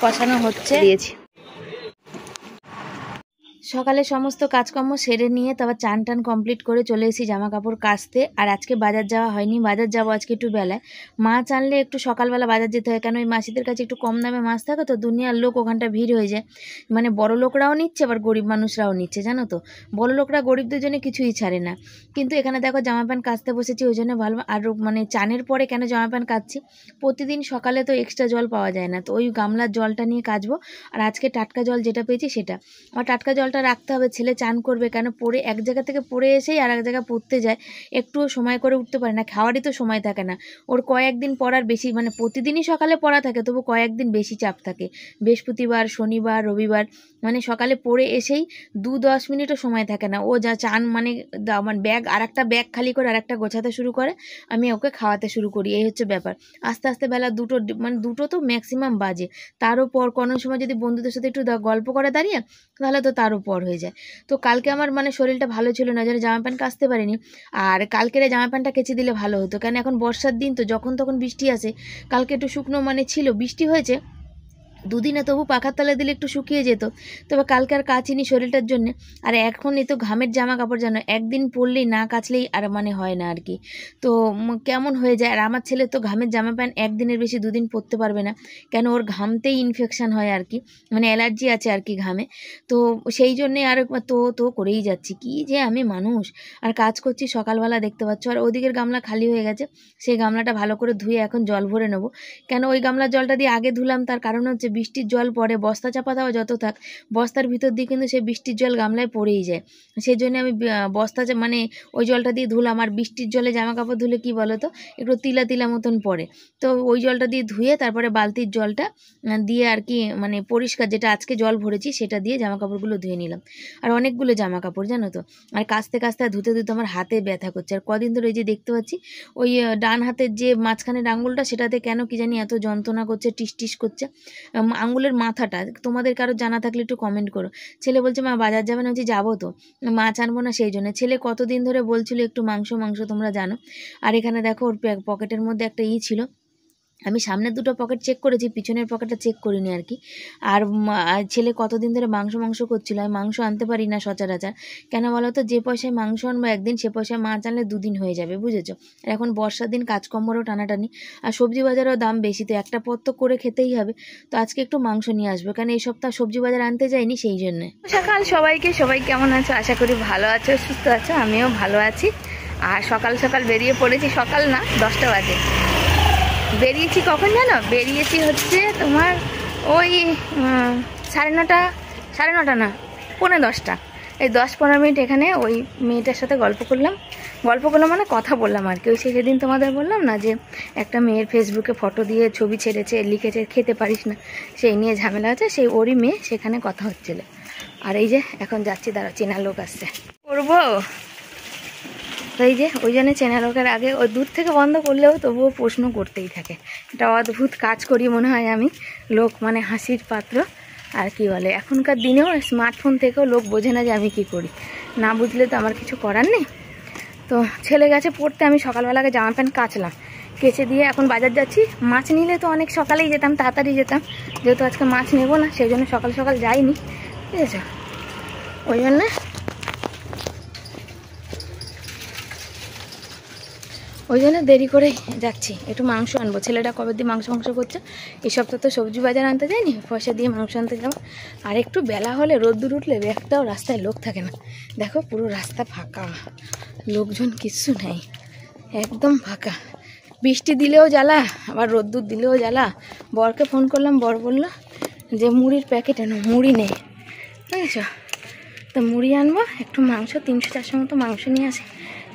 কষানো হচ্ছে দিয়েছি। সকালে সমস্ত কাজকর্ম সেরে নিয়ে তারপর চান টান কমপ্লিট করে চলে এসেছি জামা কাপড় কাচতে। আর আজকে বাজার যাওয়া হয়নি, বাজার যাবো আজকে একটু বেলায়। মাছ আনলে একটু সকালবেলা বাজার যেতে হয়, কেন ওই মাসিদের কাছে একটু কম দামে মাছ থাকে তো, দুনিয়ার লোক ওখানটা ভিড় হয়ে যায়। মানে বড় লোকরাও নিচ্ছে আবার গরিব মানুষরাও নিচ্ছে, জানো তো। বড় লোকরা গরিবদের জন্য কিছুই ছাড়ে না। কিন্তু এখানে দেখো জামা প্যান্ট কাচতে বসেছি, ওই জন্য ভালো। আর মানে চানের পরে কেন জামা প্যান্ট কাচছি, প্রতিদিন সকালে তো এক্সট্রা জল পাওয়া যায় না, তো ওই গামলার জলটা নিয়ে কাচবো। আর আজকে টাটকা জল যেটা পেয়েছি সেটা, আর টাটকা জলটা রাখতে হবে। ছেলে চান করবে, কেন পড়ে এক জায়গা থেকে পড়ে এসেই আর এক জায়গায় পড়তে যায়, একটুও সময় করে উঠতে পারে না, খাওয়ারই তো সময় থাকে না ওর। কয়েকদিন পড়ার বেশি, মানে প্রতিদিনই সকালে পড়া থাকে, তবু কয়েকদিন বেশি চাপ থাকে, বৃহস্পতিবার শনিবার রবিবার। মানে সকালে পড়ে এসেই 2-10 মিনিটও সময় থাকে না, ও যা চান মানে আমার ব্যাগ, আর একটা ব্যাগ খালি করে আর একটা গোছাতে শুরু করে, আমি ওকে খাওয়াতে শুরু করি, এই হচ্ছে ব্যাপার। আস্তে আস্তে বেলা 2টো, মানে 2টো তো ম্যাক্সিমাম বাজে। তারও পর কোনো সময় যদি বন্ধুদের সাথে একটু গল্প করে দাঁড়িয়ে, তাহলে তো তারও পর হয়ে যায়। তো কালকে আমার মানে শরীরটা ভালো ছিল না, যেন জামা প্যান্ট কাচতে পারিনি। আর কালকের জামা প্যান্টটা কেচে দিলে ভালো হতো, কেন এখন বর্ষার দিন তো, যখন তখন বৃষ্টি আসে। কালকে একটু শুকনো মানে ছিল, বৃষ্টি হয়েছে দুদিনে, তবু পাখার তলায় দিলে একটু শুকিয়ে যেত। তবে কালকে আর কাচিনি শরীরটার জন্য। আর এখন এই তো ঘামের জামা কাপড়, জানো একদিন পরলেই না কাচলেই আর মানে হয় না আর কি। তো কেমন হয়ে যায়। আর আমার ছেলে তো ঘামের জামা প্যান্ট একদিনের বেশি 2 দিন পরতে পারবে না, কেন ওর ঘামতেই ইনফেকশান হয় আর কি, মানে অ্যালার্জি আছে আর কি ঘামে। তো সেই জন্যে আর তো করেই যাচ্ছি, কি যে আমি মানুষ। আর কাজ করছি সকালবেলা, দেখতে পাচ্ছ। আর ওদিকের গামলা খালি হয়ে গেছে, সেই গামলাটা ভালো করে ধুয়ে এখন জল ভরে নেবো। কেন ওই গামলার জলটা দিয়ে আগে ধুলাম, তার কারণ হচ্ছে বৃষ্টির জল পড়ে, বস্তা চাপা দেওয়া যত থাক, বস্তার ভিতর দিয়ে কিন্তু সেই বৃষ্টির জল গামলায় পড়েই যায়। সেই জন্য আমি বস্তা মানে ওই জলটা দিয়ে ধুলাম। আর বৃষ্টির জলে জামা কাপড় ধুলে কি বলো তো, একটু তিলা তিলা মতন পড়ে। তো ওই জলটা দিয়ে ধুয়ে তারপরে বালতির জলটা দিয়ে আর কি, মানে পরিষ্কার যেটা আজকে জল ভরেছি সেটা দিয়ে জামা কাপড়গুলো ধুয়ে নিলাম। আর অনেকগুলো জামা কাপড়, জানো তো। আর কাচতে কাচতে আর ধুতে ধুতে আমার হাতে ব্যথা করছে। আর কদিন ধরে এই যে দেখতে পাচ্ছি, ওই ডান হাতের যে মাঝখানের আঙুলটা, সেটাতে কেন কি জানি এত যন্ত্রণা করছে, টিস টিস করছে। আঙুলের মাথাটা, তোমাদের কারো জানা থাকলে একটু কমেন্ট করো। ছেলে বলছে মা বাজার যাবে না, হচ্ছে যাবো তো, মাছ আনবো না, সেই জন্য। ছেলে কতদিন ধরে বলছিল একটু মাংস, তোমরা জানো। আর এখানে দেখো ওর পকেটের মধ্যে একটা ছিল, আমি সামনের 2টো পকেট চেক করেছি, পিছনের পকেটটা চেক করিনি আর কি। আর ছেলে কতদিন ধরে মাংস করছিল, আমি মাংস আনতে পারি না সচরাচর, কেন বলো তো, যে পয়সায় মাংস আনবো একদিন, সে পয়সায় মাছ আনলে 2 দিন হয়ে যাবে, বুঝেছো। আর এখন বর্ষার দিন, কাজকর্মরও টানাটানি, আর সবজি বাজারেও দাম বেশি, তো একটা পথ তো করে খেতেই হবে। তো আজকে একটু মাংস নিয়ে আসবো, কারণ এই সপ্তাহ সবজি বাজার আনতে যাইনি, সেই জন্যে। সকাল সবাই কেমন আছো, আশা করি ভালো আছো, সুস্থ আছো, আমিও ভালো আছি। আর সকাল সকাল বেরিয়ে পড়েছি, সকাল না 10টা বাজে বেরিয়েছি। কখন জানো, বেরিয়েছি হচ্ছে তোমার ওই 9:30 না 9:45, এই 10-15 মিনিট এখানে ওই মেয়েটার সাথে গল্প করলাম মানে কথা বললাম আর কি। ওই সেদিন তোমাদের বললাম না যে একটা মেয়ের ফেসবুকে ফটো দিয়ে ছবি ছেড়েছে, লিখেছে খেতে পারিস না, সেই নিয়ে ঝামেলা আছে, সেই ওরই মেয়ে, সেখানে কথা হচ্ছিল। আর এই যে এখন যাচ্ছি, দাঁড়া চেনা লোক আসছে, করবো। তো এই যে ওই জন্য চেনা লোকের আগে ওই দূর থেকে বন্ধ করলেও তবুও প্রশ্ন করতেই থাকে। এটা অদ্ভুত কাজ করি মনে হয় আমি, লোক মানে হাসির পাত্র। আর কি বলে, এখনকার দিনেও স্মার্টফোন থেকেও লোক বোঝে না যে আমি কি করি, না বুঝলে তো আমার কিছু করার নেই। তো ছেলে গেছে পড়তে, আমি সকালবেলাকে জামা প্যান্ট কাচলাম, কেচে দিয়ে এখন বাজার যাচ্ছি। মাছ নিলে তো অনেক সকালেই যেতাম, তাড়াতাড়ি যেতাম, যেহেতু আজকে মাছ নেবো না, সেই জন্য সকাল সকাল যাইনি, ঠিক আছে। ওই জন্য দেরি করেই যাচ্ছি, একটু মাংস আনবো। ছেলেটা কবে দিয়ে মাংস করছে, এই সপ্তাহ তো সবজি বাজার আনতে যায়নি, পয়সা দিয়ে মাংস আনতে যাবো। আর একটু বেলা হলে, রোদ্দুর উঠলে একটাও রাস্তায় লোক থাকে না, দেখো পুরো রাস্তা ফাঁকা, লোকজন কিচ্ছু নেই, একদম ফাঁকা। বৃষ্টি দিলেও জ্বালা, আবার রোদ্দুর দিলেও জ্বালা। বরকে ফোন করলাম, বর বললো যে মুড়ির প্যাকেট আনো, মুড়ি নেই, বুঝেছো। তো মুড়ি আনবো, একটু মাংস 300-400 মতো মাংস নিয়ে আসে,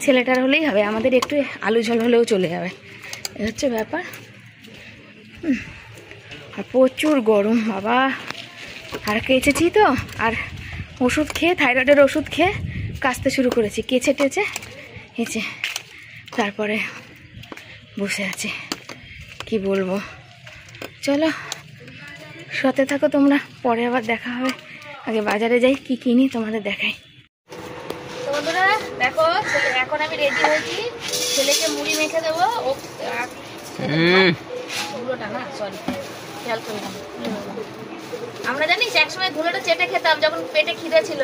ছেলেটার হলেই হবে, আমাদের একটু আলু ঝোল হলেও চলে যাবে, এ হচ্ছে ব্যাপার। আর প্রচুর গরম বাবা। আর কেচেছি তো, আর ওষুধ খেয়ে, থাইরয়েডের ওষুধ খেয়ে কাচতে শুরু করেছি, কেচে টেচে হেঁচে তারপরে বসে আছি, কি বলবো। চলো সাথে থাকো তোমরা, পরে আবার দেখা হবে। আগে বাজারে যাই, কি কিনি তোমাদের দেখাই। তো বন্ধুরা দেখো, এখন আমি রেডি হয়েছি, ছেলেকে মুড়ি মেখে দেবো, ওগুলোটা না সরি, খেয়াল করলাম। আমরা জানিস একসময় ধুলোটা চেটে খেতাম যখন পেটে খিদে ছিল,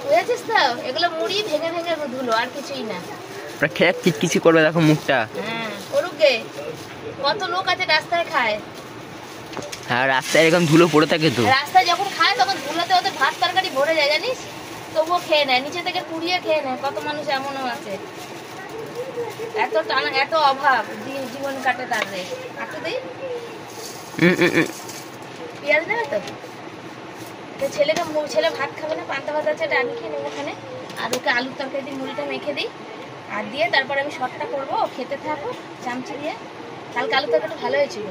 বুঝেছিস তো? এগুলো মুড়ি ভেঙে ভেঙে ধুলো, আর কিছুই না। খেয়ে কিচকিচি করবে, দেখো মুখটা। হ্যাঁ করুক গে, কত লোক আছে রাস্তায় খায়। হ্যাঁ রাস্তায় এরকম ধুলো পড়ে থাকে তো। রাস্তায় যখন খায় তখন ধুলোতে ওদের ভাত তরকারি ভরে যায় জানিস, তবুও খেয়ে নেয়, নিচে থেকে কুড়িয়ে খেয়ে নেয়। কত মানুষ এমনও আছে, এত টানা এত অভাব জীবন কাটে তাদের। আটু দিই পেঁয়াজ নেবে তো ছেলে ভাত খাবে না, পান্তা ভাত আছে, আমি খেয়ে নেবো ওখানে। আর ওকে আলুর তরকারি দিয়ে মুড়িটা মেখে দিই আর দিয়ে তারপরে আমি শর্টটা করবো, খেতে থাকো চামচি দিয়ে। কালকে আলুর তরকারিটা ভালো হয়েছিল।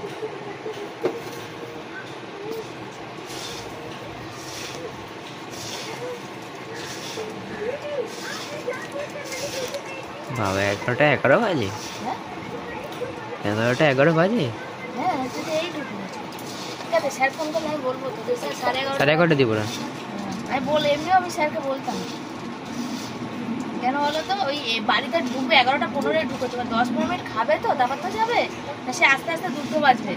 বাবা 11টা 11 বাজে? 11টা 11 বাজে? হ্যাঁ এই ঢুকবো। ঠিক আছে স্যার ফোন করলে আমি বলবো তো, স্যার 11:30 দিব না। আমি এমনিও আমি স্যারকে বলতাম, কেন বলো তো ওই বাড়িতে ঢুকবে 11টা 15 ঢুকো, তোমার 10-15 মিনিট খাবে তো, তারপর তো যাবে, সে আস্তে আস্তে 2টো বাজবে।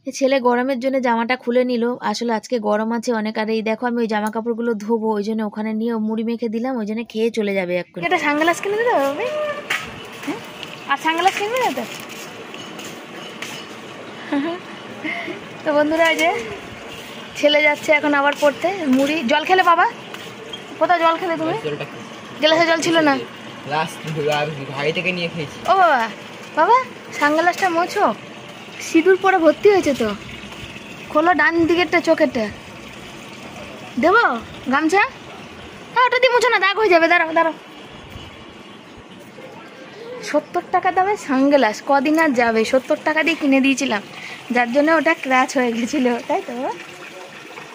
ছেলে গরমের জন্য জামাটা খুলে নিল, আসলে আজকে গরম আছে অনেক। আর এই দেখো আমি ওই জামা কাপড়গুলো ধোবো, ওই জন্য ওখানে নিয়ে মুড়ি মেখে দিলাম, ওই জন্য খেয়ে চলে যাবে এখন। এটা সানগ্লাস কিনে দিতে হবে, আর সানগ্লাস কিনবে না তো? তো বন্ধুরা এই যে ছেলে যাচ্ছে এখন আবার পড়তে। মুড়ি জল খেলে বাবা? কোথাও জল খেলে তুমি? গ্লাসে জল ছিল না, ভাই থেকে নিয়ে খেয়েছি। ও বাবা, বাবা সানগ্লাসটা মোছো, সিঁদুর পরে ভর্তি হয়েছে তো, খোলো ডান দিকেরটা চোখেরটা। দেবো গামছা? হ্যাঁ ওটা দিয়ে মুছো না, দাগ হয়ে যাবে। দাঁড়াও দাঁড়াও, 70 টাকা দামে সানগ্লাস কদিন আর যাবে? 70 টাকা দিয়ে কিনে দিয়েছিলাম, যার জন্য ওটা ক্র্যাচ হয়ে গেছিলো, তাই তো?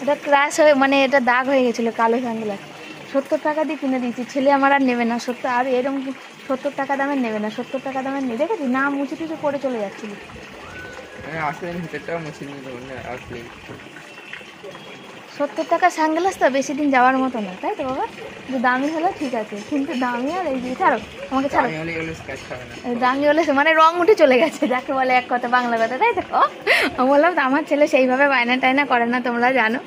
ওটা ক্র্যাশ হয়ে মানে এটা দাগ হয়ে গেছিলো কালো সানগ্লাস। 70 টাকা দিয়ে কিনে দিয়েছি, ছেলে আমার আর নেবে না। আর এরকম 70 টাকা দামের নেবে না, 70 টাকা দামের নিয়ে দেখেছি না, মুছে টুচে পরে চলে যাচ্ছিল। 70 টাকা সানগ্লাস তো বেশি দিন যাওয়ার মতো না, তাই তো বাবা? দামি হলে ঠিক আছে, কিন্তু দামি আর এই যে ছাড়ো আমাকে ছাড়ো, দামি হলে মানে রং উঠে চলে গেছে, যাকে বলে এক কথা বাংলা কথা, তাই তো? আমি বললাম আমার ছেলে সেইভাবে বায়না টায়না করে না, তোমরা জানো,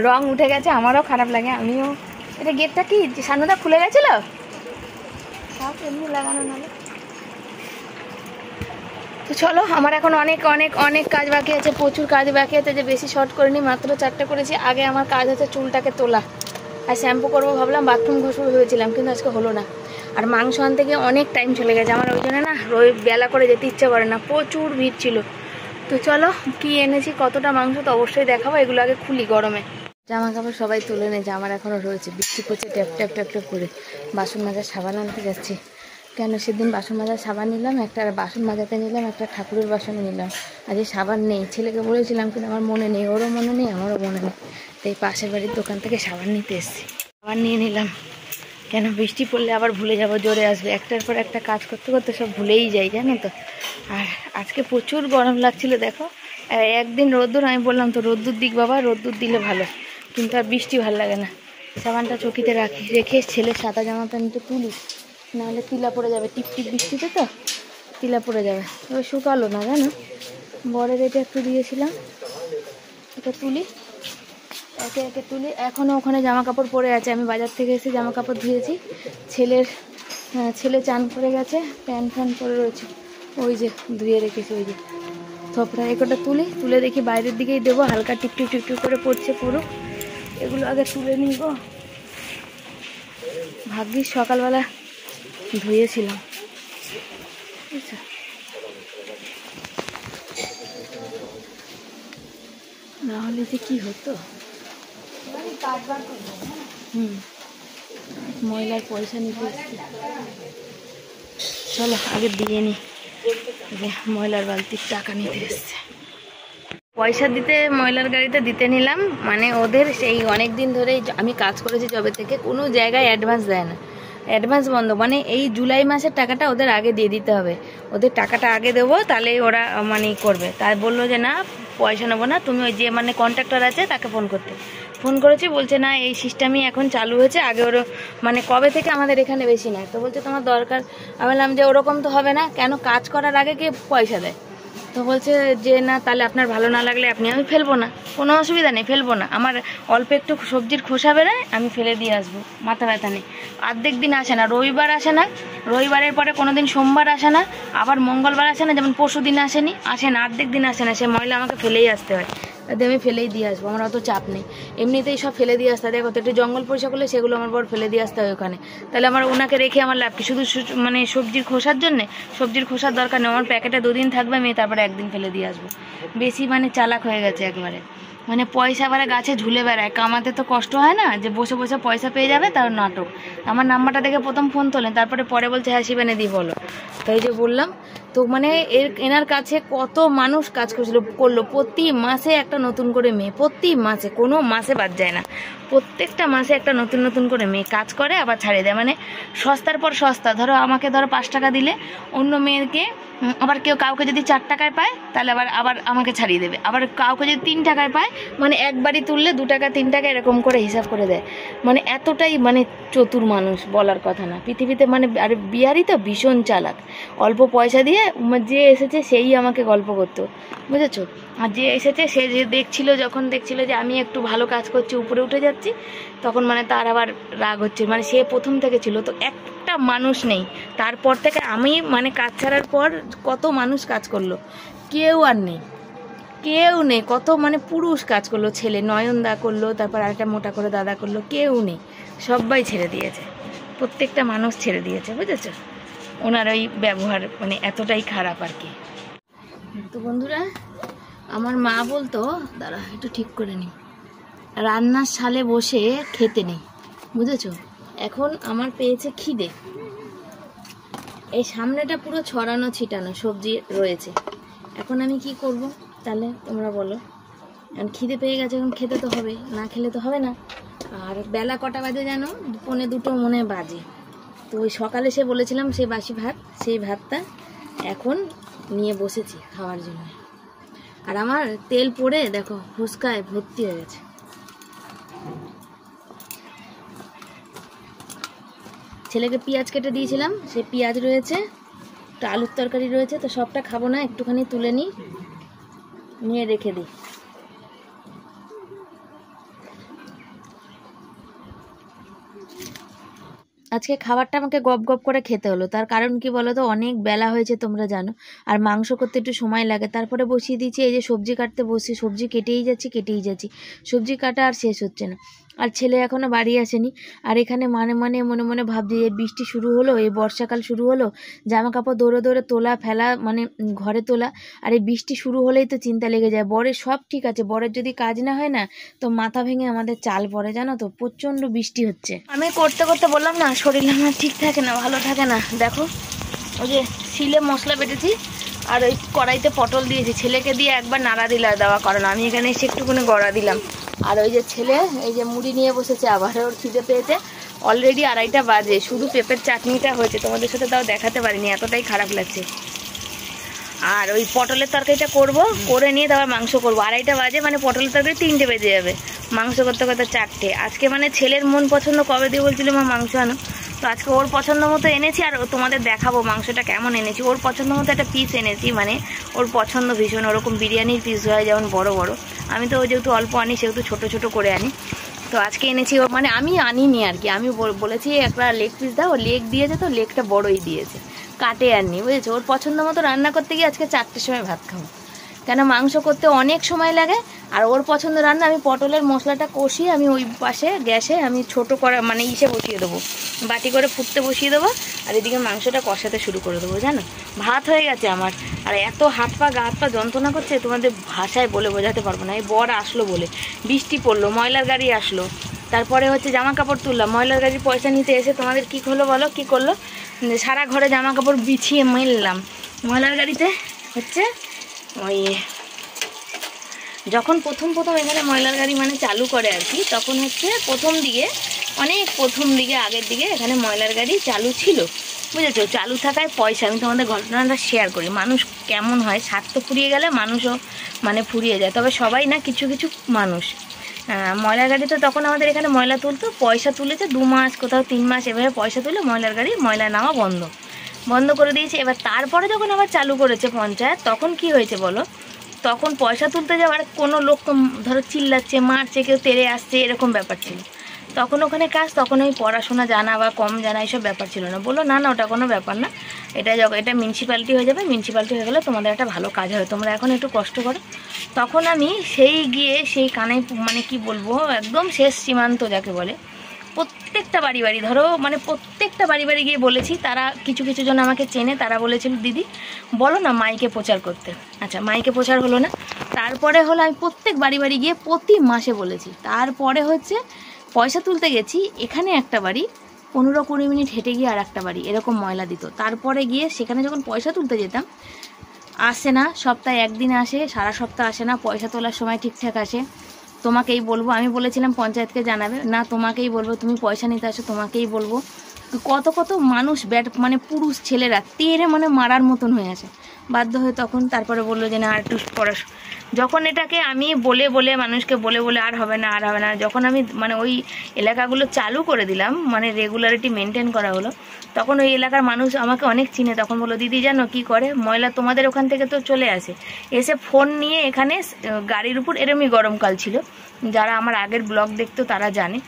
রং উঠে গেছে, আমারও খারাপ লাগে। আমিও এটা গেটটা কি সানুদা খুলে গেছিলো, সব এমনি লাগানো নাহলে। তো চলো, আমার এখন অনেক অনেক অনেক কাজ বাকি আছে, প্রচুর কাজ বাকি আছে, যে বেশি শর্ট করিনি, মাত্র 4টা করেছি। আগে আমার কাজ হচ্ছে চুলটাকে তোলা আর শ্যাম্পু করবো ভাবলাম, বাথরুম ঘষবো ভেবেছিলাম, কিন্তু আজকে হলো না। আর মাংস আনতে গিয়ে অনেক টাইম চলে গেছে আমার, ওই জন্য না বেলা করে যেতে ইচ্ছা করে না, প্রচুর ভিড় ছিল। তো চলো কি এনেছি, কতটা মাংস তো অবশ্যই দেখাবো, এগুলো আগে খুলি গরমে। জামা কাপড় সবাই তুলে নেছে, আমার এখনও রয়েছে, বৃষ্টি পড়ছে ট্যাপ ট্যাপ ট্যাপ ট্যাপ করে। বাসন মাজার সাবান আনতে যাচ্ছি, কেন সেদিন বাসন মাজার সাবান নিলাম একটা, আর বাসন মাজাতে নিলাম একটা, ঠাকুরের বাসনে নিলাম। আজ সাবান নেই, ছেলেকে বলেছিলাম কিন্তু আমার মনে নেই, ওরও মনে নেই আমারও মনে নেই। তাই পাশের বাড়ির দোকান থেকে সাবান নিতে এসেছি, সাবান নিয়ে নিলাম, কেন বৃষ্টি পড়লে আবার ভুলে যাব, জোরে আসবে। একটার পর একটা কাজ করতে করতে সব ভুলেই যাই, জানো তো। আর আজকে প্রচুর গরম লাগছিল, দেখো একদিন রোদ্দুর, আমি বললাম তো রোদ্দুর দিক বাবা, রোদ্দুর দিলে ভালো, কিন্তু আর বৃষ্টি ভালো লাগে না। সাবানটা চকিতে রেখে ছেলের সাদা জামা প্যান্টটা তুলি, নাহলে তিলা পড়ে যাবে, টিপটিপ বৃষ্টিতে তো তিলা পড়ে যাবে। এবার শুকালো না জানো, বরের এটা একটু দিয়েছিলাম, এটা তুলি, একে একে তুলি। এখনও ওখানে জামা কাপড় পরে আছে, আমি বাজার থেকে এসে জামা কাপড় ধুয়েছি। ছেলে চান করে গেছে, প্যান্ট ফ্যান পরে রয়েছে, ওই যে ধুয়ে রেখেছি, ওই যে থপড়া। একটা তুলে দেখি বাইরের দিকেই দেবো, হালকা টিপটিপ টিপটিপ করে পড়ছে পুরো, এগুলো আগে তুলে নিব। ভাগ্যিস সকালবেলা ধুয়েছিলাম, বুঝছো? নাহলে যে কি হতো। ময়লার পয়সা নিতে এসছি, চলো আগে দিয়ে নি। ময়লার বালতির টাকা নিতে এসছে, পয়সা দিতে ময়লার গাড়িতে দিতে নিলাম। মানে ওদের সেই অনেক দিন ধরেই আমি কাজ করেছি যবে থেকে, কোনো জায়গায় অ্যাডভান্স দেয় না, অ্যাডভান্স বন্ধ। মানে এই জুলাই মাসের টাকাটা ওদের আগে দিয়ে দিতে হবে, ওদের টাকাটা আগে দেবো, তাহলে ওরা মানে করবে। তাই বললো যে না পয়সা নেবো না, তুমি ওই যে মানে কন্ট্রাক্টর আছে তাকে ফোন করেছি, বলছে না এই সিস্টেমই এখন চালু হয়েছে, আগে ওরা মানে কবে থেকে আমাদের এখানে বেশি নেয়, তো বলছে তোমার দরকার। আমি বললাম যে ওরকম তো হবে না, কেন কাজ করার আগে কে পয়সা দেয়? তো বলছে যে না তাহলে আপনার ভালো না লাগলে আপনি, আমি ফেলবো না, কোনো অসুবিধা নেই, ফেলবো না, আমার অল্প একটু সবজির খোসা বেরোয়, আমি ফেলে দিয়ে আসবো, মাথা ব্যথা নেই। অর্ধেক দিন আসে না, রবিবার আসে না, রবিবারের পরে কোনো দিন সোমবার আসে না, আবার মঙ্গলবার আসে না, যেমন পরশু দিন আসে না, অর্ধেক দিন আসে না, সে ময়লা আমাকে ফেলেই আসতে হয়, তাতে আমি ফেলেই দিয়ে আসবো, আমার অত চাপ নেই, এমনিতেই সব ফেলে দিয়ে আসতে হয়। দেখো তো একটু জঙ্গল পরিষ্কার করলে সেগুলো আমার বর ফেলে দিয়ে আসতে হয় ওখানে, তাহলে আমার ওনাকে রেখে আমার লাভ কি? শুধু মানে সবজির খোসার জন্যে, সবজির খোসার দরকার নেই, আমার প্যাকেটে 2 দিন থাকবে, আমি তারপরে একদিন ফেলে দিয়ে আসবো। বেশি মানে চালাক হয়ে গেছে একবারে, মানে পয়সা বারে গাছে ঝুলে বেড়ায়, কামাতে তো কষ্ট হয় না, যে বসে বসে পয়সা পেয়ে যাবে তার নাটক। আমার নাম্বারটা দেখে প্রথম ফোন তোলেন, তারপরে পরে বলছে হ্যাঁ শিবানী দি বলো, তাই যে বললাম। তো মানে এনার কাছে কত মানুষ কাজ করলো, প্রতি মাসে একটা নতুন করে মেয়ে, প্রতি মাসে, কোনো মাসে বাদ যায় না, প্রত্যেকটা মাসে একটা নতুন নতুন করে মেয়ে কাজ করে আবার ছাড়িয়ে দেয়, মানে সস্তার পর সস্তা। ধরো আমাকে 5 টাকা দিলে অন্য মেয়েকে আবার কাউকে যদি 4 টাকায় পায় তাহলে আবার আমাকে ছাড়িয়ে দেবে, আবার কাউকে যদি 3 টাকায় পায়, মানে একবারই তুললে 2 টাকা 3 টাকা এরকম করে হিসাব করে দেয়, মানে এতটাই মানে চতুর মানুষ বলার কথা না পৃথিবীতে, মানে আর বিহারি তো ভীষণ চালাক, অল্প পয়সা দিয়ে যে এসেছে সেই আমাকে গল্প করতো, বুঝেছো? আর যে এসেছে সে যে যখন দেখছিল যে আমি একটু ভালো কাজ করছি, উপরে উঠে যাচ্ছি, তখন মানে তার আবার রাগ হচ্ছে, মানে সে প্রথম থেকে ছিল তো, একটা মানুষ নেই তারপর থেকে, আমি মানে কাজ ছাড়ার পর কত মানুষ কাজ করলো, কেউ আর নেই, কেউ নেই, কত মানে পুরুষ কাজ করলো, ছেলে নয়নদা করলো, তারপর আরেকটা মোটা করে দাদা করলো, কেউ নেই, সবাই ছেড়ে দিয়েছে, প্রত্যেকটা মানুষ ছেড়ে দিয়েছে, বুঝেছো? ওনার ওই ব্যবহার মানে এতটাই খারাপ আর কি। তো বন্ধুরা, আমার মা বলতো, দাঁড়া একটু ঠিক করে নিই, রান্নার শালে বসে খেতে নেই, বুঝেছো? এখন আমার পেয়েছে খিদে, এই সামনেটা পুরো ছড়ানো ছিটানো সবজি রয়েছে, এখন আমি কি করব তাহলে তোমরা বলো? এখন খিদে পেয়ে গেছে, এখন খেতে তো হবে, না খেলে তো হবে না। আর বেলা কটা বাজে জানো? 1:45 মনে বাজে। তো ওই সকালে সে বলেছিলাম সেই বাসি ভাত, সেই ভাতটা এখন নিয়ে বসেছি খাওয়ার জন্য। আর আমার তেল পড়ে দেখো ফুসকায় ভর্তি হয়ে গেছে। ছেলেকে পেঁয়াজ কেটে দিয়েছিলাম, সে পেঁয়াজ রয়েছে, একটা আলুর তরকারি রয়েছে, তো সবটা খাবো না, একটুখানি তুলে নিয়ে রেখে দিই। আজকে খাবারটা আমাকে গপ গপ করে খেতে হলো, তার কারণ কি বলো তো? অনেক বেলা হয়েছে তোমরা জানো, আর মাংস করতে একটু সময় লাগে, তারপরে বসিয়ে দিয়েছি, এই যে সবজি কাটতে বসি, সবজি কেটেই যাচ্ছি, সবজি কাটা আর শেষ হচ্ছে না। আর ছেলে এখনও বাড়ি আসেনি, আর এখানে মনে মনে ভাবছি যে বৃষ্টি শুরু হলো, এই বর্ষাকাল শুরু হলো, জামা কাপড় দৌড়ে তোলা ফেলা, মানে ঘরে তোলা, আর এই বৃষ্টি শুরু হলেই তো চিন্তা লেগে যায়। বরের সব ঠিক আছে, বরের যদি কাজ না হয় না তো মাথা ভেঙে আমাদের চাল পড়ে, জানো তো, প্রচণ্ড বৃষ্টি হচ্ছে। আমি করতে বললাম না, শরীর আমার ঠিক থাকে না, ভালো থাকে না। দেখো ওই যে শিলে মশলা বেটেছি, আর ওই কড়াইতে পটল দিয়েছি, ছেলেকে দিয়ে একবার নাড়া দেওয়া কারণ আমি এখানে এসে একটুখানি গড়া দিলাম। আর ওই যে ছেলে এই যে মুড়ি নিয়ে বসেছে, আবার ওর খিদে পেয়েছে, অলরেডি 2:30 বাজে, শুধু পেঁপের চাটনিটা হয়েছে, তোমাদের সাথে তাও দেখাতে পারিনি, এতটাই খারাপ লাগছে। আর ওই পটলের তরকারিটা করে নিয়ে তারপর মাংস করবো। 2:30 বাজে, মানে পটলের তরকারি 3টে বেজে যাবে, মাংস করতে 4টে। আজকে মানে ছেলের মন পছন্দ কবে দিয়ে বলছিল মা মাংস আনো, তো আজকে ওর পছন্দ মতো এনেছি, আর তোমাদের দেখাবো মাংসটা কেমন এনেছি। ওর পছন্দ মতো একটা পিস এনেছি, মানে ওর পছন্দ ভীষণ, ওরকম বিরিয়ানির পিস হয় যেমন বড় বড়, আমি তো যেহেতু অল্প আনি সেহেতু ছোট ছোট করে আনি। তো আজকে এনেছি, মানে আমি আনিনি আর কি, আমি বলেছি একটা লেগ পিস দাও, ও লেগ দিয়েছে, তো লেগটা বড়ই দিয়েছে, কাটে আননি, বুঝেছো? ওর পছন্দ মতো রান্না করতে গিয়ে আজকে 4টের সময় ভাত খাবো, কেন মাংস করতে অনেক সময় লাগে, আর ওর পছন্দ রান্না। আমি পটলের মশলাটা কষিয়ে আমি ওই পাশে গ্যাসে আমি ছোটো করে মানে বসিয়ে দেবো, বাটি করে ফুটতে বসিয়ে দেবো, আর এদিকে মাংসটা কষাতে শুরু করে দেবো, জানো? ভাত হয়ে গেছে আমার, আর এত গা হাত পা যন্ত্রণা করছে তোমাদের ভাষায় বলে বোঝাতে পারবো না। এই বর আসলো বলে, বৃষ্টি পড়লো, ময়লার গাড়ি আসলো, তারপরে হচ্ছে জামা কাপড় তুললাম, ময়লার গাড়ির পয়সা নিতে এসে তোমাদের কী হলো বলো, কী করলো? সারা ঘরে জামা কাপড় বিছিয়ে মেললাম, ময়লার গাড়িতে হচ্ছে ওই যখন প্রথম এখানে ময়লার গাড়ি মানে চালু করে আর কি, তখন হচ্ছে প্রথম দিকে আগের দিকে এখানে ময়লার গাড়ি চালু ছিল, বুঝেছো? চালু থাকায় পয়সা, আমি তোমাদের ঘটনাটা শেয়ার করি, মানুষ কেমন হয়, স্বার্থ ফুরিয়ে গেলে মানুষও মানে ফুরিয়ে যায়, তবে সবাই না, কিছু মানুষ। ময়লার গাড়ি তো তখন আমাদের এখানে ময়লা তুলতো, পয়সা তুলেছে 2 মাস, কোথাও 3 মাস, এভাবে পয়সা তুলে ময়লার গাড়ি ময়লা নামা বন্ধ। বন্ধ করে দিয়েছে। এবার তারপরে যখন আবার চালু করেছে পঞ্চায়েত, তখন কি হয়েছে বলো, তখন পয়সা তুলতে যাওয়ার কোনো লোক তো ধরো চিল্লাচ্ছে, মারছে, কেউ তেড়ে আসছে, এরকম ব্যাপার ছিল। তখন ওখানে কাজ, তখন ওই পড়াশোনা জানা বা কম জানা এইসব ব্যাপার ছিল না। বললো না না, ওটা কোনো ব্যাপার না, এটা মিউনিসিপ্যালিটি হয়ে যাবে, মিউনিসিপ্যালিটি হয়ে গেলে তোমাদের একটা ভালো কাজ হবে, তোমরা এখন একটু কষ্ট করো। তখন আমি সেই কানাই মানে কি বলবো, একদম শেষ সীমান্ত যাকে বলে, প্রত্যেকটা বাড়ি বাড়ি ধরো মানে প্রত্যেকটা বাড়ি বাড়ি গিয়ে বলেছি। তারা কিছু কিছু জন আমাকে চেনে, তারা বলেছিল দিদি বলো না মাইকে প্রচার করতে। আচ্ছা, মাইকে প্রচার হলো না, তারপরে হলো আমি প্রত্যেক বাড়ি বাড়ি গিয়ে প্রতি মাসে বলেছি। তারপরে হচ্ছে পয়সা তুলতে গেছি, এখানে একটা বাড়ি 15-20 মিনিট হেঁটে গিয়ে আর একটা বাড়ি এরকম ময়লা দিত। তারপরে গিয়ে সেখানে যখন পয়সা তুলতে যেতাম, আসে না, সপ্তাহে একদিন আসে, সারা সপ্তাহ আসে না, পয়সা তোলার সময় ঠিকঠাক আসে। তোমাকেই বলবো, আমি বলেছিলাম পঞ্চায়েতকে জানাবে না, তোমাকেই বলবো, তুমি পয়সা নিতে আসো, তোমাকেই বলবো। কত কত মানুষ মানে পুরুষ ছেলেরা তেরে মানে মারার মতন হয়ে আছে। বাধ্য হয়ে তখন তারপরে বললো যে না আর একটু পড়াশোনা। যখন এটাকে আমি বলে মানুষকে বলে আর হবে না, যখন আমি মানে ওই এলাকাগুলো চালু করে দিলাম, মানে রেগুলারিটি মেনটেন করা হলো, তখন ওই এলাকার মানুষ আমাকে অনেক চিনে। তখন বললো দিদি জানো কি করে, ময়লা তোমাদের ওখান থেকে তো চলে আসে, এসে ফোন নিয়ে এখানে গাড়ির উপর, এরমই গরমকাল ছিল, যারা আমার আগের ব্লগ দেখতো তারা জানে,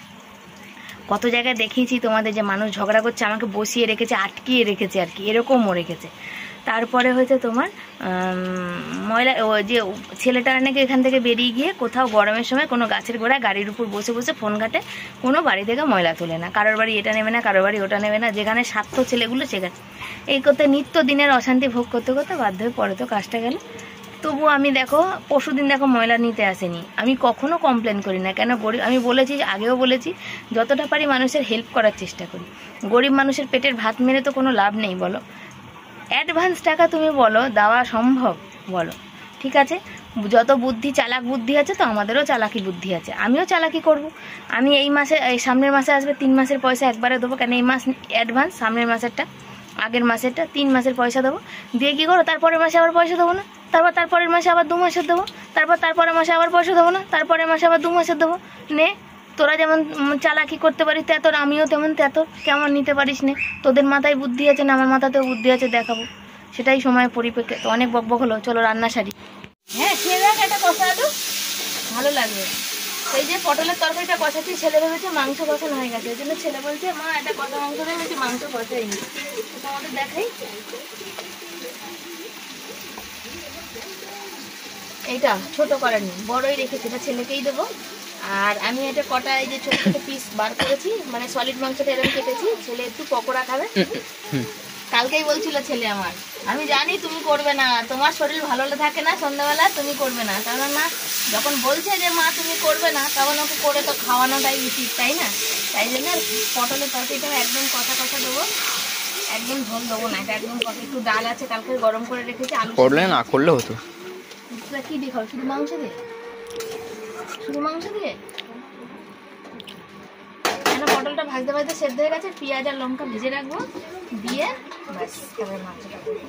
কত জায়গায় দেখিয়েছি তোমাদের যে মানুষ ঝগড়া করছে, আমাকে বসিয়ে রেখেছে, আটকিয়ে রেখেছে আর কি, এরকমও রেখেছে। তারপরে হয়েছে তোমার ময়লা, যে ছেলেটারা নাকি এখান থেকে বেরিয়ে গিয়ে কোথাও গরমের সময় কোনো গাছের গোড়ায় গাড়ির উপর বসে বসে ফোন ঘাটে, কোনো বাড়ি থেকে ময়লা তোলে না, কারোর বাড়ি এটা নেবে না, কারোর বাড়ি ওটা নেবে না, যেখানে স্বার্থ ছেলেগুলো সেখানে এই করতে নিত্য দিনের অশান্তি ভোগ করতে করতে বাধ্য হয়ে পরে তো কাজটা গেল। তবু আমি দেখো পরশুদিন দেখো ময়লা নিতে আসেনি, আমি কখনো কমপ্লেন করি না। কেন গরিব, আমি বলেছি, আগেও বলেছি, যতটা পারি মানুষের হেল্প করার চেষ্টা করি। গরিব মানুষের পেটের ভাত মেরে তো কোনো লাভ নেই বলো। অ্যাডভান্স টাকা তুমি বলো দেওয়া সম্ভব বলো, ঠিক আছে, যত বুদ্ধি চালাক বুদ্ধি আছে তো আমাদেরও চালাকি বুদ্ধি আছে, আমিও চালাকি করব। আমি এই মাসে, এই সামনের মাসে আসবে 3 মাসের পয়সা একবারে দেবো, কেন এই মাস অ্যাডভান্স, সামনের মাসেরটা, আগের মাসেরটা 3 মাসের পয়সা দেবো, দিয়ে কী করো, তারপরের মাসে আবার পয়সা দেবো না, তারপরের মাসে আবার 2 মাসের দেবো, তারপরের মাসে আবার পয়সা দেবো না, তারপরের মাসে আবার 2 মাসের দেবো। নে, তোরা যেমন চালাকি করতে পারিস তেতর, আমিও তেমন তেতর, কেমন নিতে পারিস নে, তোদের মাথায় বুদ্ধি আছে না আমার মাথাতেও বুদ্ধি আছে, দেখাবো। সেটাই সময় পরিপ্রেক্ষিতে। তো অনেক বকবক হলো, চলো রান্না সারি। হ্যাঁ খেয়ে দেখ, একটা কষা আলু ভালো লাগবে। সেই যে পটলের তরকারিটা কষাচ্ছি, ছেলে ভেবেছে মাংস কষানো হয়ে গেছে, ওই জন্য ছেলে বলছে মা একটা কষা মাংস দেবে, মাংস কষাইনি। তোমাদের দেখাই, এইটা ছোট করেনি, বড়ই রেখেছি, এটা ছেলেকেই দেবো। আর আমি এটা কটা এই যে ছোট ছোট পিস বার করেছি, মানে সলিড মাংসটা এরকম কেটেছি, ছেলে একটু পকোড়া খাবে। কালকেই বলছিল ছেলে আমার, আমি জানি তুমি করবে না, তোমার শরীর ভালো থাকে না সন্ধ্যাবেলা, তুমি করবে না, কারণ না যখন বলছে যে মা তুমি করবে না, তখন ওকে করে তো খাওয়ানোটাই উচিত, তাই না? তাই জন্য পটলের তরকারিটা একদম কষা কষা দেবো, একদম ঝোল দেবো না, এটা একদম কষা। একটু ডাল আছে কালকে গরম করে রেখেছি, আলু করলে না করলে হতো। কি দিয়ে খাও, শুধু মাংস দিয়ে? শুধু মাংস দিয়ে কেন? পটলটা ভাজতে ভাজতে সেদ্ধ হয়ে গেছে, পেঁয়াজ আর লঙ্কা ভেজে রাখবো, দিয়ে ব্যাস তারপরে মাংসটা করবো।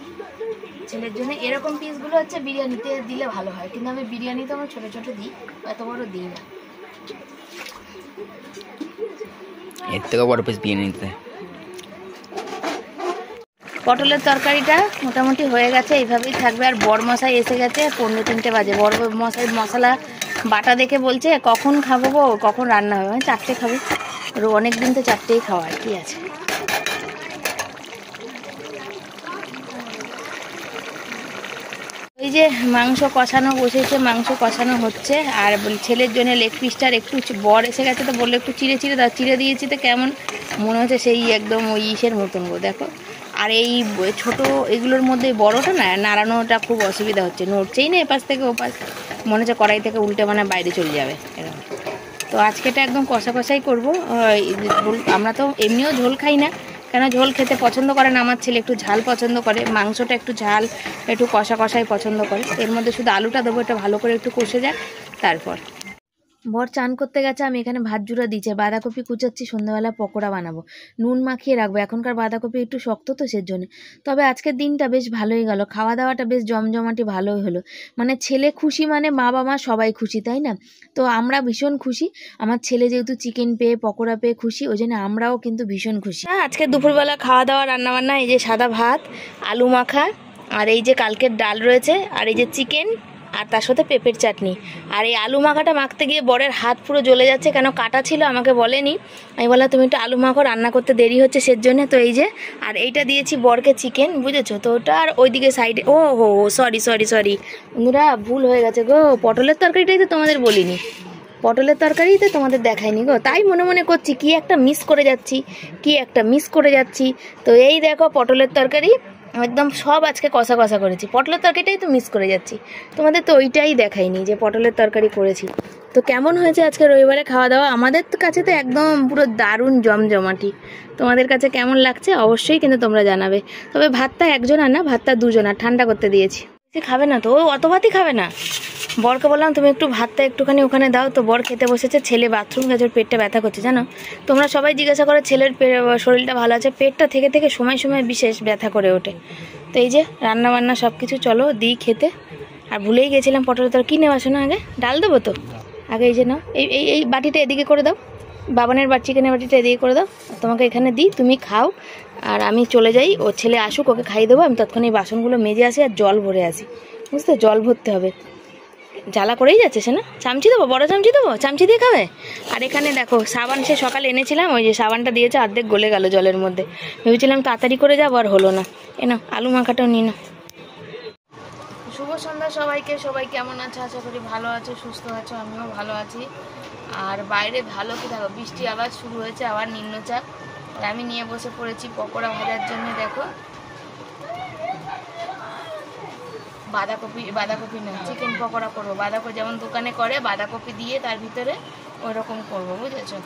ছেলের জন্য এরকম পিসগুলো হচ্ছে বিরিয়ানিতে দিলে ভালো হয়, কিন্তু আমি বিরিয়ানিতে আমার ছোটো ছোটো দিই, এত বড় দিই না। এর থেকে বড় পিস বিরিয়ানিতে। পটলের তরকারিটা মোটামুটি হয়ে গেছে, এইভাবেই থাকবে। আর বড় মশাই এসে গেছে, 2:45 বাজে। বড় মশাই মশলা বাটা দেখে বলছে কখন খাবো গো, কখন রান্না হবে? আমি 4টে খাবো, অনেক দিন তো 4টেই খাওয়া, আর কি আছে। এই যে মাংস কষানো বসেছে, মাংস কষানো হচ্ছে। আর ছেলের জন্য লেগ পিসটার একটু বড় এসে গেছে, তো বললো একটু চিড়ে চিড়ে দাও, চিড়ে দিয়েছি, তো কেমন মনে হচ্ছে সেই একদম ওই ইসের মতন গো, দেখো। আর এই ছোট এগুলোর মধ্যে বড়টা না নাড়ানোটা খুব অসুবিধা হচ্ছে, নড়ছেই না এপাশ থেকে ওপাশ, মনে হচ্ছে কড়াই থেকে উল্টে মানে বাইরে চলে যাবে এরকম। তো আজকেটা একদম কষা কষাই করবো। আমরা তো এমনিও ঝোল খাই না, কেন ঝোল খেতে পছন্দ করে না আমার ছেলে, একটু ঝাল পছন্দ করে, মাংসটা একটু ঝাল একটু কষা কষাই পছন্দ করে। এর মধ্যে শুধু আলুটা দেবো, এটা ভালো করে একটু কষে যাক তারপর। বর চান করতে গেছে, আমি এখানে ভাত জুড়া দিচ্ছে, বাঁধাকপি কুচাচ্ছি, সন্ধ্যাবেলা পকোড়া বানাবো, নুন মাখিয়ে রাখবো। এখনকার বাঁধাকপি একটু শক্ত তো সেজন্য। তবে আজকের দিনটা বেশ ভালোই গেল, খাওয়া দাওয়াটা বেশ জমজমাটি ভালোই হলো। মানে ছেলে খুশি মানে বাবা মা সবাই খুশি, তাই না? তো আমরা ভীষণ খুশি। আমার ছেলে যেহেতু চিকেন পেয়ে পকোড়া পেয়ে খুশি, ওই জন্য আমরাও কিন্তু ভীষণ খুশি। আজকে দুপুরবেলা খাওয়া দাওয়া রান্নাবান্না, এই যে সাদা ভাত, আলু মাখা, আর এই যে কালকের ডাল রয়েছে, আর এই যে চিকেন, আর তার সাথে পেঁপের চাটনি। আর এই আলু মাখাটা মাখতে গিয়ে বরের হাত পুরো জ্বলে যাচ্ছে, কেন কাটা ছিল, আমাকে বলেনি। আমি বললাম তুমি একটু আলু মাখো, রান্না করতে দেরি হচ্ছে সেজন্য। তো এই যে, আর এইটা দিয়েছি বরকে চিকেন, বুঝেছো তো? ওটা আর ওইদিকে সাইডে, ও হো সরি সরি সরি বন্ধুরা, ভুল হয়ে গেছে গো, পটলের তরকারিটাই তো তোমাদের বলিনি, পটলের তরকারি তো তোমাদের দেখায়নি গো, তাই মনে মনে করছি কি একটা মিস করে যাচ্ছি। তো এই দেখো পটলের তরকারি একদম সব আজকে কষা কষা করেছি, পটলের তরকারিটাই তো মিস করে যাচ্ছি, তোমাদের তো ওইটাই দেখাইনি যে পটলের তরকারি করেছি। তো কেমন হয়েছে আজকে রবিবারে খাওয়া দাওয়া? আমাদের কাছে তো একদম পুরো দারুণ জমজমাটি। তোমাদের কাছে কেমন লাগছে অবশ্যই কিন্তু তোমরা জানাবে। তবে ভাতটা একজন আর না, ভাতটা দুজন, আর ঠান্ডা করতে দিয়েছি। খাবে না তো, ও অত ভাতই খাবে না। বরকে বললাম তুমি একটু ভাতটা একটুখানি ওখানে দাও, তো বর খেতে বসেছে। ছেলে বাথরুম গেছে, ওর পেটটা ব্যথা করছে জানো। তোমরা সবাই জিজ্ঞাসা করে ছেলের শরীরটা ভালো আছে, পেটটা থেকে থেকে সময় সময় বিশেষ ব্যথা করে ওঠে। তো এই যে রান্না বান্না সব কিছু, চলো দিই খেতে। আর ভুলেই গেছিলাম পটলের তরকারি, কিনে আসো না, আগে ডাল দেবো তো, আগে এই যে নাও, এই এই এই বাটিটা এদিকে করে দাও, বাবানের চিকেনের বাটিটা এদিকে করে দাও, তোমাকে এখানে দিই, তুমি খাও। আর আমি চলে যাই, ও ছেলে আসুক, ওকে খাইয়ে দেবো। আমি তৎক্ষণ এই বাসনগুলো মেজে আসি আর জল ভরে আসি, বুঝতে? জল ভরতে হবে, জ্বালা করেই যাচ্ছে সে না। চামচি দেবো, বড় চামচি দেবো, চামচি দিয়ে খাবে। আর এখানে দেখো সাবান, সে সকালে এনেছিলাম, ওই যে সাবানটা দিয়েছে, অর্ধেক গলে গেল জলের মধ্যে। ভেবেছিলাম তাড়াতাড়ি করে যাবো, আর হলো না। এনো আলু মাখাটাও নিয়ে নাও। শুভ সন্ধ্যা সবাইকে। সবাই কেমন আছো? আশা করি ভালো আছো, সুস্থ আছো, আমিও ভালো আছি। আর বাইরে ভালো কি দেখো, বৃষ্টি আবার শুরু হয়েছে, আবার নিম্নচাপ। আর আমি নিয়ে বসে পড়েছি পকোড়া ভাজার জন্য। দেখো বাঁধাকপি না, চিকেন পকোড়া করবো। বাঁধাকপি যেমন দোকানে করে, বাঁধাকপি দিয়ে তার ভিতরে ওই রকম করবো, বুঝেছো?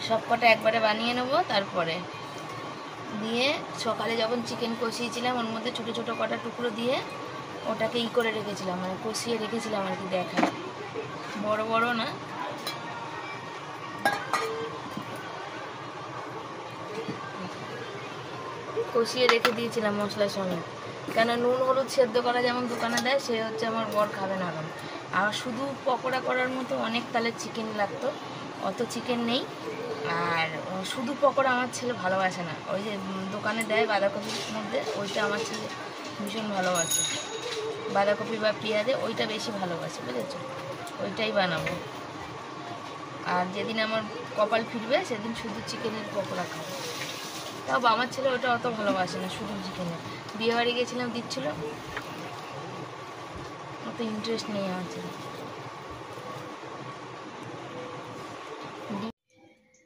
সব কটা একবারে বানিয়ে নেবো। তারপরে দিয়ে সকালে যখন চিকেন কষিয়েছিলাম, ওর মধ্যে ছোটো ছোটো কটা টুকরো দিয়ে ওটাকে করে রেখেছিলাম, মানে কষিয়ে রেখেছিলাম আর কি, দেখা বড় বড় না। কষিয়ে রেখে দিয়েছিলাম মশলার সঙ্গে, কেন নুন হলুদ সেদ্ধ করা যেমন দোকানে দেয়, সে হচ্ছে আমার বর খাবে না এখন। আর শুধু পকোড়া করার মতো অনেক তাহলে চিকেন লাগতো, অত চিকেন নেই। আর শুধু পকোড়া আমার ছেলে ভালোবাসে না, ওই যে দোকানে দেয় বাঁধাকপির মধ্যে, ওইটা আমার ছেলে ভীষণ ভালোবাসে। বাঁধাকপি বা পেঁয়াজে ওইটা বেশি ভালোবাসে, বুঝেছো? ওইটাই বানাবো। আর যেদিন আমার কপাল ফিরবে সেদিন শুধু চিকেনের পকোড়া খাবো। তাও আমার ছেলে ওটা অত ভালোবাসে না, শুধু চিকেনের। বিয়ে বাড়ি গেছিলাম, দিচ্ছিল, অত ইন্টারেস্ট নেই আমার ছেলে।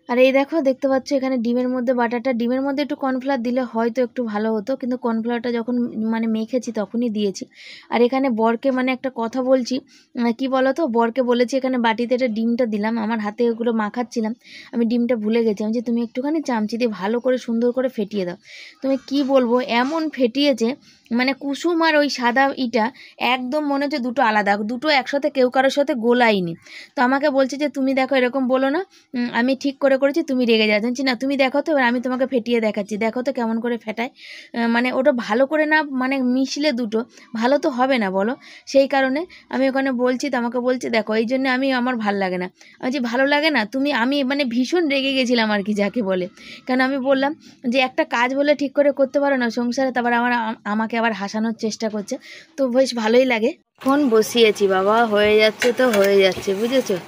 আর এই দেখো, দেখতে পাচ্ছ এখানে ডিমের মধ্যে বাটাটা, ডিমের মধ্যে একটু কর্নফ্লাওয়ার দিলে হয়তো একটু ভালো হতো, কিন্তু কর্নফ্লাওয়ারটা যখন মানে মেখেছি তখনই দিয়েছি। আর এখানে বরকে মানে একটা কথা বলছি, কি বলো তো, বরকে বলেছি এখানে বাটিতে একটা ডিমটা দিলাম, আমার হাতে ওগুলো মাখাচ্ছিলাম, আমি ডিমটা ভুলে গেছি। আমি যে তুমি একটুখানি চামচি দিয়ে ভালো করে সুন্দর করে ফেটিয়ে দাও। তুমি কি বলবো, এমন ফেটিয়েছে, মানে কুসুম আর ওই সাদা ইটা একদম মনে হচ্ছে দুটো আলাদা, দুটো একসাথে কেউ কারোর সাথে গোলাইনি। তো আমাকে বলছে যে তুমি দেখো এরকম বলো না, আমি ঠিক করে করেছি, তুমি রেগে যাও। জানছি না, তুমি দেখো তো, এবার আমি তোমাকে ফেটিয়ে দেখাচ্ছি, দেখো তো কেমন করে ফেটায়। মানে ওটা ভালো করে না, মানে মিশলে দুটো ভালো তো হবে না বলো। সেই কারণে আমি ওখানে বলছি, তো আমাকে বলছে দেখো এই জন্য আমার ভাল লাগে না। আমি যে ভালো লাগে না, আমি মানে ভীষণ রেগে গেছিলাম আর কি, যাকে বলে। কেন আমি বললাম যে একটা কাজ বলে ঠিক করে করতে পারো না সংসারে, তারপর আমাকে আবার হাসানোর চেষ্টা করছে, তো বেশ ভালোই লাগে। ফোন বসিয়েছি বাবা, হয়ে যাচ্ছে তো হয়ে যাচ্ছে, বুঝেছো?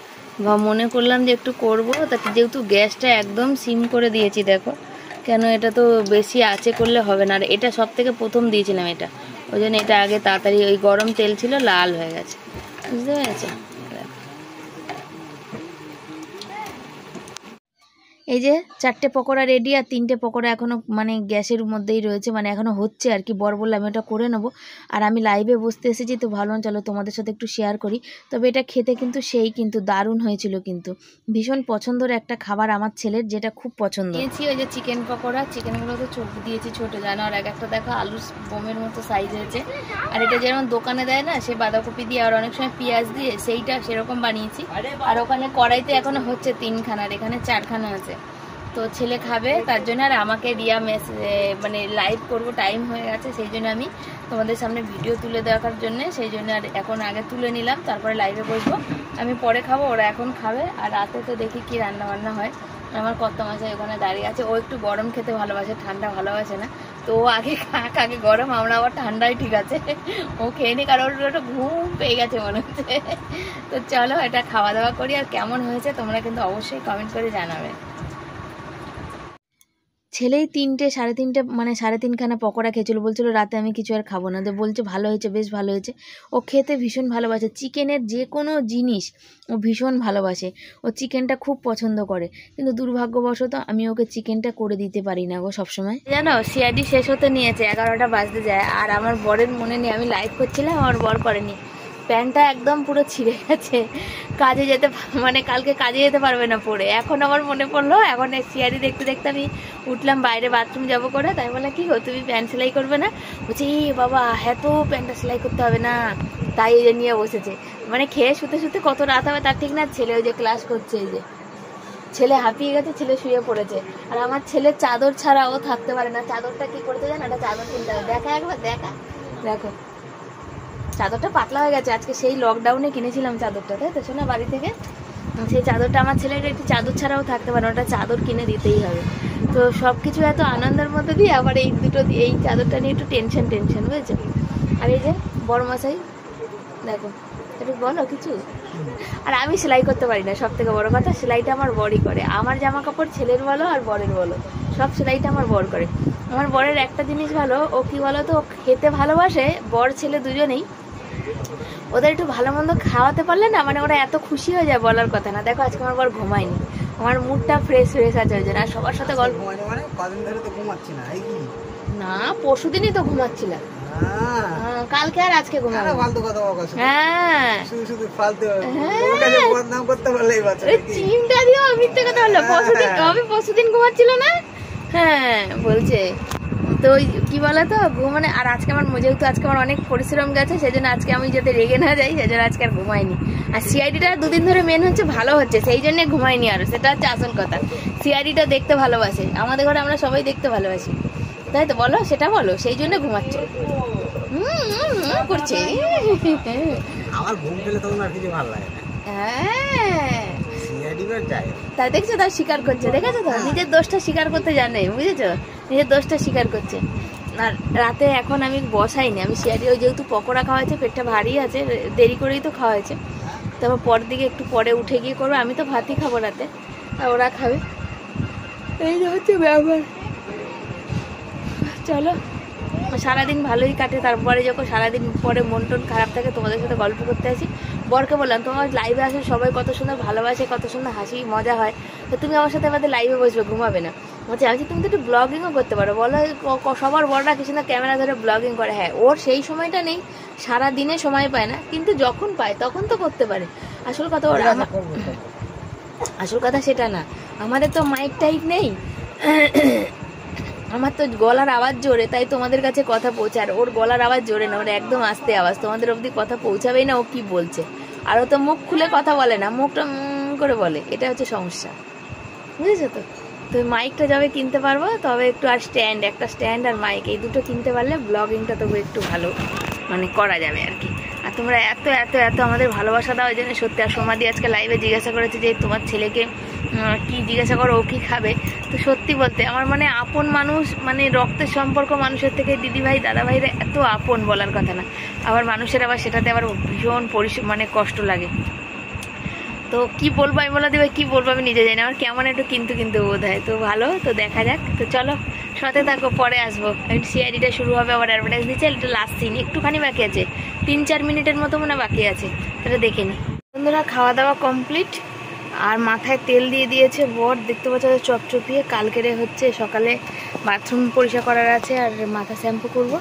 বা মনে করলাম যে একটু করবো, তাতে যেহেতু গ্যাসটা একদম সিম করে দিয়েছি, দেখো কেন, এটা তো বেশি আঁচে করলে হবে না। আর এটা সব থেকে প্রথম দিয়েছিলাম এটা, ওই জন্য এটা আগে তাড়াতাড়ি, ওই গরম তেল ছিল, লাল হয়ে গেছে, বুঝতে পেরেছো? এই যে 4টে পকোড়া রেডি আর 3টে পকোড়া এখনও মানে গ্যাসের মধ্যেই রয়েছে, মানে এখনও হচ্ছে আর কি। বর বললাম ওটা করে নেবো, আর আমি লাইভে বসতে এসেছি তো ভাবলাম চলো তোমাদের সাথে একটু শেয়ার করি। তবে এটা খেতে কিন্তু কিন্তু দারুণ হয়েছিল, কিন্তু ভীষণ পছন্দের একটা খাবার আমার ছেলের, যেটা খুব পছন্দ। দিয়েছি ওই যে চিকেন পকোড়া, চিকেনগুলো তো দিয়েছি ছোটো জানো, আর একটা দেখো আলু বোমের মতো সাইজ হয়েছে। আর এটা যেমন দোকানে দেয় না, সে বাঁধাকপি দিয়ে আর অনেক সময় পেঁয়াজ দিয়ে, সেইটা সেরকম বানিয়েছি। আর ওখানে কড়াইতে এখনো হচ্ছে 3খানা, আর এখানে 4খানা আছে। তো ছেলে খাবে তার জন্য, আর আমাকে রিয়া মানে লাইভ করবো, টাইম হয়ে গেছে, সেই জন্য আমি তোমাদের সামনে ভিডিও তুলে দেওয়ার জন্য, সেই জন্য আর এখন আগে তুলে নিলাম, তারপরে লাইভে বসবো। আমি পরে খাবো, ওরা এখন খাবে। আর রাতে তো দেখি কি রান্না বান্না হয়। আমার কর্তা মাসে ওখানে দাঁড়িয়ে আছে, ও একটু গরম খেতে ভালোবাসে, ঠান্ডা ভালোবাসে না। তো ও আগে খাক, আগে গরম, আমরা আবার ঠান্ডাই ঠিক আছে। ও খেয়ে নি, কারণ ওর একটা ঘুম পেয়ে গেছে মনে হচ্ছে। তো চলো এটা খাওয়া দাওয়া করি, আর কেমন হয়েছে তোমরা কিন্তু অবশ্যই কমেন্ট করে জানাবে। ছেলেই 3টে 3.5 মানে 3.5খানা পকোড়া খেয়েছিল, বলছিল রাতে আমি কিছু আর খাবো না। তো বলছে ভালো হয়েছে, বেশ ভালো হয়েছে। ও খেতে ভীষণ ভালোবাসে, চিকেনের যে কোনো জিনিস ও ভীষণ ভালোবাসে, ও চিকেনটা খুব পছন্দ করে। কিন্তু দুর্ভাগ্যবশত আমি ওকে চিকেনটা করে দিতে পারি না গো সবসময়। জানো সিআইডি শেষ হতে নিয়েছে, 11টা বাজতে যায়, আর আমার বরের মনে নেই আমি লাইভ করছিলাম, আমার বর করেনি। প্যান্টটা একদম পুরো ছিঁড়ে গেছে, কাজে যেতে মানে কালকে কাজে যেতে পারবে না পরে। এখন আমার মনে পড়লো, এখন সিআইডি দেখতে দেখতে আমি উঠলাম বাইরে বাথরুম যাবো করে, তাই বলে কি গো তুমি প্যান্ট সেলাই করবে না? বলছি বাবা হ্যাঁ তো প্যান্টটা সেলাই করতে হবে না, তাই এই যে নিয়ে বসেছে। মানে খেয়ে শুতে শুতে কত রাত হবে তার ঠিক না। ছেলে ওই যে ক্লাস করছে, এই যে ছেলে হাঁপিয়ে গেছে, ছেলে শুয়ে পড়েছে। আর আমার ছেলের চাদর ছাড়া ও থাকতে পারে না। চাদরটা কি করতে জানো, একটা চাদর কিনতে হবে, দেখা একবার দেখা, দেখো চাদরটা পাতলা হয়ে গেছে। আজকে সেই লকডাউনে কিনেছিলাম চাদরটা, তাই তো শোনা বাড়ি থেকে। সেই চাদরটা আমার ছেলের একটু চাদর ছাড়াও থাকতে পারে, ওটা চাদর কিনে দিতেই হবে। তো সব কিছু এত আনন্দের মধ্যে দিয়ে আবার এই চাদরটা নিয়ে একটু টেনশন বুঝেছো। আর এই যে বড় মশাই দেখো, একটু বলো কিছু। আর আমি সেলাই করতে পারি না, সব থেকে বড় কথা, সেলাইটা আমার বরই করে। আমার জামা কাপড় ছেলের বলো আর বরের বলো, সব সেলাইটা আমার বর করে। আমার বরের একটা জিনিস ভালো, ও কি বলো তো, ও খেতে ভালোবাসে, বর ছেলে দুজনেই। ওদের একটু ভালো মন্দ খাওয়াতে পারলে না, মানে ওরা এত খুশি হয়ে যায় বলার কথা না। দেখো আজকে আমার বর ঘুমায়নি, আমার মুডটা ফ্রেশ আছে ওই জন্য। আর সবার সাথে গল্প, না পরশুদিনই তো ঘুমাচ্ছিলাম, কালকে আর আজকে ঘুমাবো। হ্যাঁ চিন্তা দিও, মিথ্যে কথা বললো। পরশুদিন ঘুমাচ্ছিল না, হ্যাঁ বলছে তো কি বলে তো ঘুমানে। আর আজকে আমার যেহেতু আজকে আমার অনেক পরিশ্রম গেছে, সেই জন্য আজকে আমি যাতে রেগে না যাই, সেই জন্য আজকে আর ঘুমাইনি। আর সিআইডিটা 2 দিন ধরে মেন হচ্ছে ভালো হচ্ছে, সেই জন্য ঘুমাইনি। আর সেটা হচ্ছে আসল কথা, সিআইডিটা দেখতে ভালোবাসে, আমাদের ঘরে আমরা সবাই দেখতে ভালোবাসি, তাই তো বলো, সেটা বলো, সেই জন্য ঘুমাচ্ছে করছে। আমার ঘুম পেলে তখন আর কিছু ভালো লাগে না। হ্যাঁ তাই দেখছো, তার স্বীকার করছে, দেখেছো তো, নিজের দোষটা স্বীকার করতে জানে, বুঝেছো, নিজের দোষটা স্বীকার করছে। আর রাতে এখন আমি বসাইনি, আমি সিআইডি ওই যেহেতু পকোড়া খাওয়া হয়েছে, পেটটা ভারী আছে, দেরি করেই তো খাওয়া হয়েছে, তারপর পরের দিকে একটু পরে উঠে গিয়ে করবো। আমি তো ভাতই খাবো রাতে, আর ওরা খাবে, এই হচ্ছে ব্যাপার। চলো সারাদিন ভালোই কাটে, তারপরে যখন সারাদিন পরে মন টন খারাপ থাকে, তোমাদের সাথে গল্প করতে আসি। বরকে বললাম তোমার লাইভে আসে সবাই কত সুন্দর ভালোবাসে, কত সুন্দর হাসি মজা হয়, তো তুমি আমার সাথে আমাদের লাইভে বসবে, ঘুমাবে না। বলছি আমি তুমি তো একটু ব্লগিংও করতে পারো, বলো সবার বড়রা কি সুন্দর ক্যামেরা ধরে ব্লগিং করে। হ্যাঁ ওর সেই সময়টা নেই, সারাদিনে সময় পায় না, কিন্তু যখন পায় তখন তো করতে পারে। আসল কথা ওর, আসল কথা সেটা না, আমাদের তো মাইক টাইক নেই, আমার তো গলার আওয়াজ জোরে, তাই তোমাদের কাছে কথা পৌঁছার। ওর গলার আওয়াজ জোরে না, ওর একদম আস্তে আওয়াজ, তোমাদের অবধি কথা পৌঁছাবেই না ও কি বলছে। আর ও তো মুখ খুলে কথা বলে না, মুখটা করে বলে, এটা হচ্ছে সমস্যা, বুঝেছো তো। তো মাইকটা যবে কিনতে পারবো তবে একটু, আর একটা স্ট্যান্ড আর মাইক, এই দুটো কিনতে পারলে ব্লগিংটা তবে একটু ভালো মানে করা যাবে আর কি। আর তোমরা এত এত এত আমাদের ভালোবাসা দাও, ওই জন্য সত্যি। আর সোমাদি আজকে লাইভে জিজ্ঞাসা করেছে যে তোমার ছেলেকে কি জিজ্ঞাসা করো, ও কি খাবে। তো সত্যি বলতে আমার মানে আপন মানুষ, মানে রক্তের সম্পর্ক মানুষের থেকে দিদিভাই দাদাভাইরা এত আপন বলার কথা না। আবার মানুষের আবার সেটাতে আবার ভীষণ মানে কষ্ট লাগে। তো কি বলবো আমি, বলে দেবে কি বলবো আমি নিজে জানি না, আমার কেমন একটু কিন্তু বোধ হয়। তো ভালো, তো দেখা যাক। তো চলো সাথে থাকো, পরে আসবো। সিআইডিটা শুরু হবে, আবার অ্যাডভার্টাইজ দিচ্ছে, এটা লাস্ট সিন, একটুখানি বাকি আছে, 3-4 মিনিটের মতো মনে বাকি আছে, সেটা দেখে নি। বন্ধুরা খাওয়া দাওয়া কমপ্লিট, আর মাথায় তেল দিয়ে দিয়েছে বর, দেখতে পাচ্ছ চপচপিয়ে। কালকেরে হচ্ছে সকালে বাথরুম পরিষ্কার করার আছে আর মাথা শ্যাম্পু করব।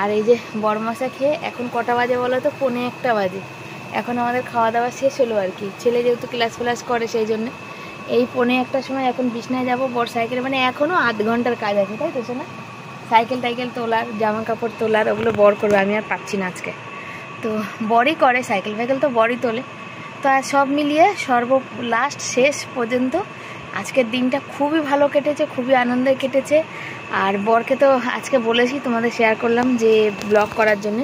আর এই যে বরমশা খেয়ে এখন কটা বাজে বলো তো, 1:45 বাজে। এখন আমাদের খাওয়া দাওয়া শেষ হলো আর কি। ছেলে যেহেতু ক্লাস করে সেই জন্য এই 1:45 সময় এখন বিছনায় যাব। বর সাইকেলে, মানে এখনও আধ ঘন্টার কাজ আছে, তাই তো শোনা? সাইকেল টাইকেল তোলার, জামা কাপড় তোলার, ওগুলো বর করবে, আমি আর পাচ্ছি না আজকে। তো বরই করে, সাইকেল ফাইকেল তো বরই তোলে। তো আর সব মিলিয়ে লাস্ট শেষ পর্যন্ত আজকের দিনটা খুবই ভালো কেটেছে, খুবই আনন্দে কেটেছে। আর বরকে তো আজকে বলেছি, তোমাদের শেয়ার করলাম যে ব্লগ করার জন্য।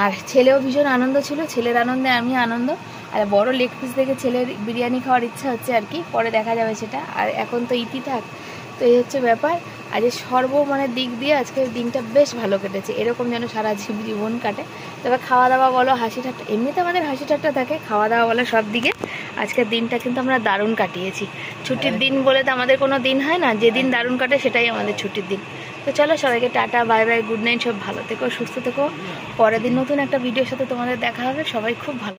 আর ছেলেও ভীষণ আনন্দ ছিল, ছেলের আনন্দে আমি আনন্দ। আর বড় লেগ পিস দেখে ছেলের বিরিয়ানি খাওয়ার ইচ্ছা হচ্ছে আর কি, পরে দেখা যাবে সেটা। আর এখন তো ইতি থাক, তো এই হচ্ছে ব্যাপার। আজ মানে দিক দিয়ে আজকের দিনটা বেশ ভালো কেটেছে, এরকম যেন সারা জীবন কাটে। তবে খাওয়া দাওয়া বলো, হাসি ঠাট্টা, এমনিতে আমাদের হাসি ঠাট্টা থাকে, খাওয়া দাওয়া বলো সব দিকে আজকের দিনটা কিন্তু আমরা দারুণ কাটিয়েছি। ছুটির দিন বলে তো আমাদের কোনো দিন হয় না, যেদিন দারুণ কাটে সেটাই আমাদের ছুটির দিন। তো চলো সবাইকে tata, bye bye, good night, সব ভালো থেকো, সুস্থ থেকো। পরের দিন নতুন একটা ভিডিওর সাথে তোমাদের দেখা হবে। সবাই খুব ভালো।